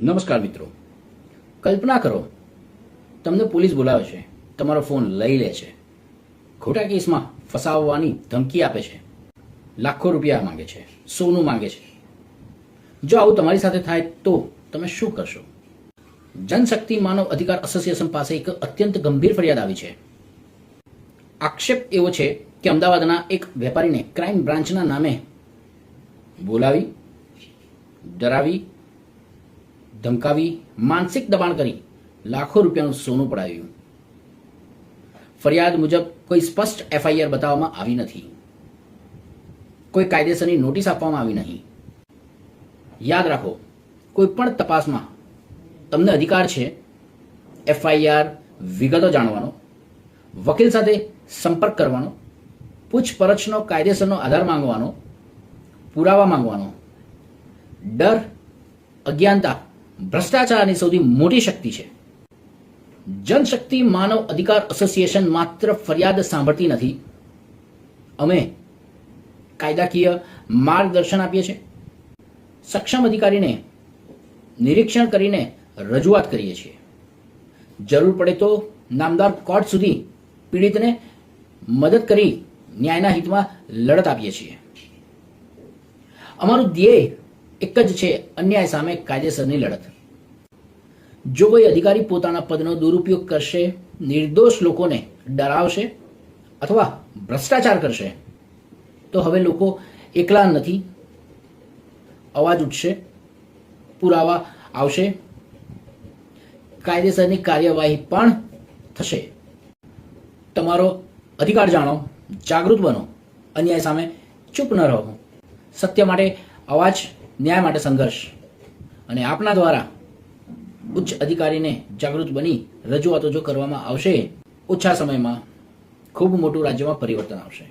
નમસ્કાર મિત્રો, કલ્પના કરો તમને પોલીસ બોલાવે છે, તમારો ફોન લઈ લે છે, ખોટા કેસમાં ફસાવવાની ધમકી આપે છે, લાખો રૂપિયા માંગે છે, સોનું માંગે છે. જો આવું તમારી સાથે થાય તો તમે શું કરશો? જનશક્તિ માનવ અધિકાર એસોસિએશન પાસે એક અત્યંત ગંભીર ફરિયાદ આવી છે. આક્ષેપ એવો છે કે અમદાવાદના એક વેપારીને ક્રાઇમ બ્રાન્ચના નામે બોલાવી, ડરાવી, ધમકાવી, માનસિક દબાણ કરી લાખો રૂપિયાનું સોનું પડાવ્યું. ફરિયાદ મુજબ કોઈ સ્પષ્ટ એફઆઈઆર બતાવવામાં આવી નથી, કોઈ કાયદેસરની નોટિસ આપવામાં આવી નહીં. યાદ રાખો, કોઈ પણ તપાસમાં તમને અધિકાર છે એફઆઈઆર વિગતો જાણવાનો, વકીલ સાથે સંપર્ક કરવાનો, પૂછપરછનો કાયદેસરનો આધાર માંગવાનો, પુરાવા માંગવાનો. ડર, અજ્ઞાનતા ભ્રષ્ટાચારની સૌથી મોટી શક્તિ છે. જનશક્તિ માનવ અધિકાર એસોસિએશન માત્ર ફરિયાદ સાંભળતી નથી, અમે કાયદાકીય માર્ગદર્શન આપીએ છીએ, સક્ષમ અધિકારીને નિરીક્ષણ કરીને રજૂઆત કરીએ છીએ, જરૂર પડે તો નામદાર કોર્ટ સુધી પીડિતને મદદ કરી ન્યાયના હિતમાં લડત આપીએ છીએ. અમારું ધ્યેય એક જ છે, અન્યાય સામે કાયદેસરની લડત. જો કોઈ અધિકારી પોતાના પદનો દુરુપયોગ કરશે, નિર્દોષ લોકોને ડરાવશે અથવા ભ્રષ્ટાચાર કરશે તો હવે લોકો એકલા નથી. અવાજ ઉઠશે, પુરાવા આવશે, કાયદેસરની કાર્યવાહી પણ થશે. તમારો અધિકાર જાણો, જાગૃત બનો, અન્યાય સામે ચૂપ ન રહો. સત્ય માટે અવાજ, ન્યાય માટે સંઘર્ષ. અને આપના દ્વારા ઉચ્ચ અધિકારીને જાગૃત બની રજૂઆતો જો કરવામાં આવશે, ઓછા સમયમાં ખૂબ મોટું રાજ્યમાં પરિવર્તન આવશે.